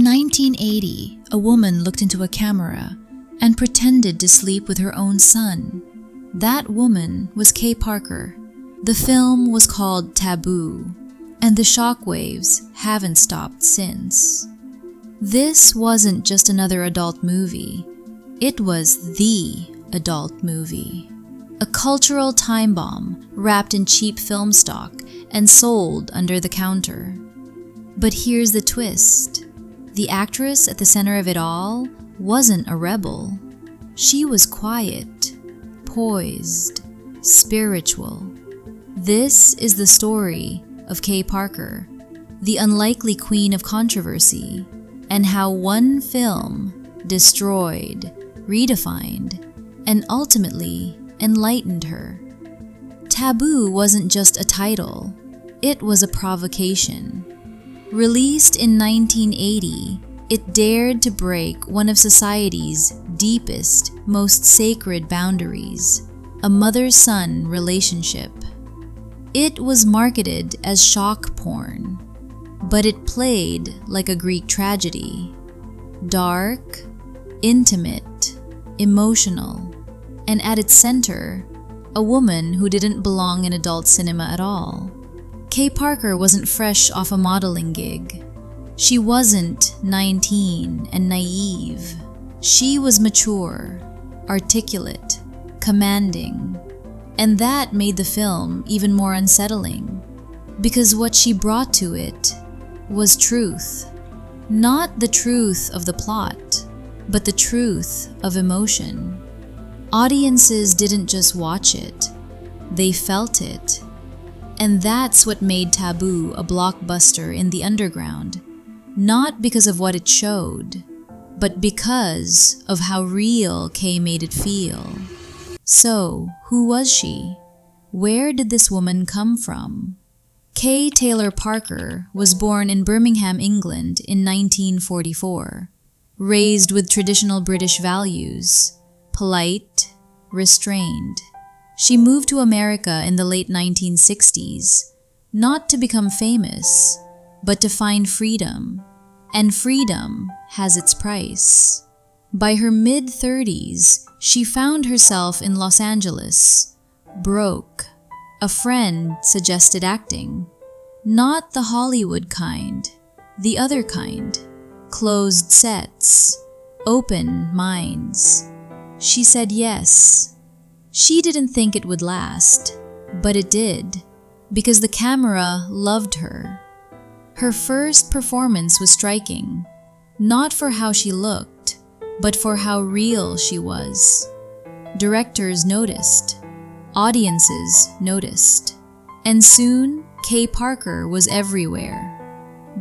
1980, a woman looked into a camera and pretended to sleep with her own son. That woman was Kay Parker. The film was called Taboo, and the shockwaves haven't stopped since. This wasn't just another adult movie. It was the adult movie. A cultural time bomb wrapped in cheap film stock and sold under the counter. But here's the twist. The actress at the center of it all wasn't a rebel. She was quiet, poised, spiritual. This is the story of Kay Parker, the unlikely queen of controversy, and how one film destroyed, redefined, and ultimately enlightened her. Taboo wasn't just a title, it was a provocation. Released in 1980, it dared to break one of society's deepest, most sacred boundaries, a mother-son relationship. It was marketed as shock porn, but it played like a Greek tragedy. Dark, intimate, emotional, and at its center, a woman who didn't belong in adult cinema at all. Kay Parker wasn't fresh off a modeling gig. She wasn't 19 and naive. She was mature, articulate, commanding. And that made the film even more unsettling, because what she brought to it was truth. Not the truth of the plot, but the truth of emotion. Audiences didn't just watch it, they felt it. And that's what made Taboo a blockbuster in the underground, not because of what it showed, but because of how real Kay made it feel. So, who was she? Where did this woman come from? Kay Taylor Parker was born in Birmingham, England in 1944. Raised with traditional British values, polite, restrained. She moved to America in the late 1960s, not to become famous, but to find freedom. And freedom has its price. By her mid-30s, she found herself in Los Angeles, broke. A friend suggested acting. Not the Hollywood kind, the other kind. Closed sets, open minds. She said yes. She didn't think it would last, but it did, because the camera loved her. Her first performance was striking, not for how she looked, but for how real she was. Directors noticed, audiences noticed, and soon Kay Parker was everywhere.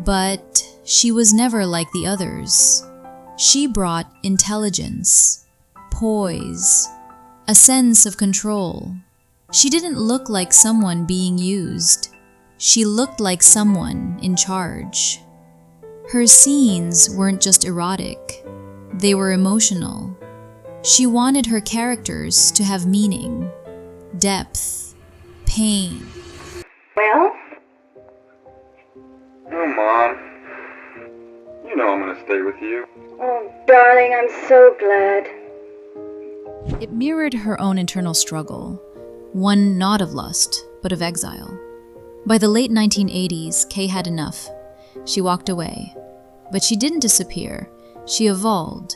But she was never like the others. She brought intelligence, poise, a sense of control. She didn't look like someone being used. She looked like someone in charge. Her scenes weren't just erotic, they were emotional. She wanted her characters to have meaning, depth, pain. Well? Oh, Mom. You know I'm gonna stay with you. Oh, darling, I'm so glad. It mirrored her own internal struggle, one not of lust, but of exile. By the late 1980s, Kay had enough. She walked away. But she didn't disappear. She evolved.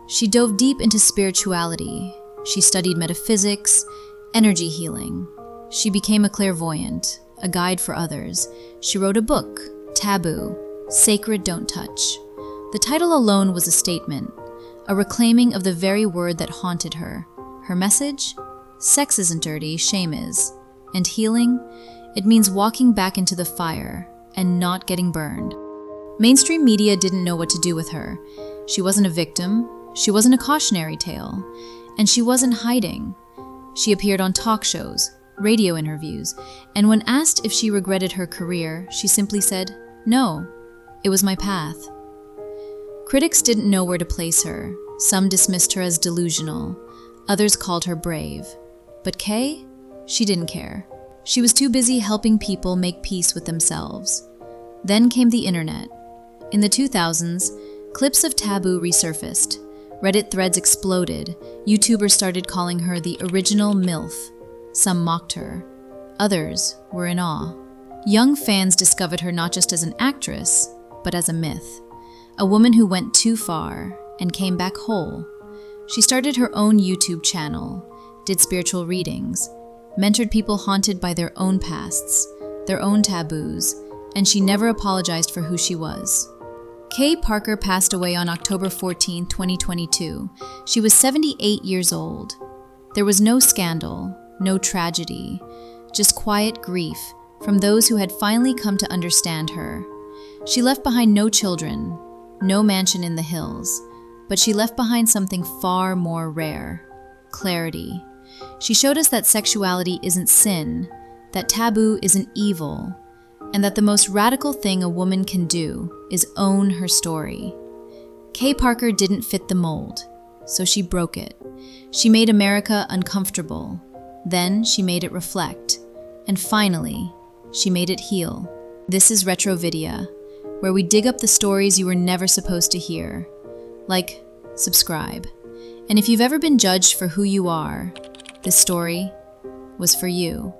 She dove deep into spirituality. She studied metaphysics, energy healing. She became a clairvoyant, a guide for others. She wrote a book, Taboo, Sacred Don't Touch. The title alone was a statement, a reclaiming of the very word that haunted her. Her message? Sex isn't dirty, shame is. And healing? It means walking back into the fire and not getting burned. Mainstream media didn't know what to do with her. She wasn't a victim, she wasn't a cautionary tale, and she wasn't hiding. She appeared on talk shows, radio interviews, and when asked if she regretted her career, she simply said, "No, it was my path." Critics didn't know where to place her. Some dismissed her as delusional. Others called her brave. But Kay? She didn't care. She was too busy helping people make peace with themselves. Then came the internet, In the 2000s, clips of Taboo resurfaced. Reddit threads exploded. YouTubers started calling her the original MILF. Some mocked her. Others were in awe. Young fans discovered her not just as an actress, but as a myth. A woman who went too far and came back whole. She started her own YouTube channel, did spiritual readings, mentored people haunted by their own pasts, their own taboos, and she never apologized for who she was. Kay Parker passed away on October 14, 2022. She was 78 years old. There was no scandal, no tragedy, just quiet grief from those who had finally come to understand her. She left behind no children, no mansion in the hills, but she left behind something far more rare: clarity. She showed us that sexuality isn't sin, that taboo isn't evil, and that the most radical thing a woman can do is own her story. Kay Parker didn't fit the mold, so she broke it. She made America uncomfortable. Then she made it reflect. And finally, she made it heal. This is Retrovidia, where we dig up the stories you were never supposed to hear. Like, subscribe. And if you've ever been judged for who you are, this story was for you.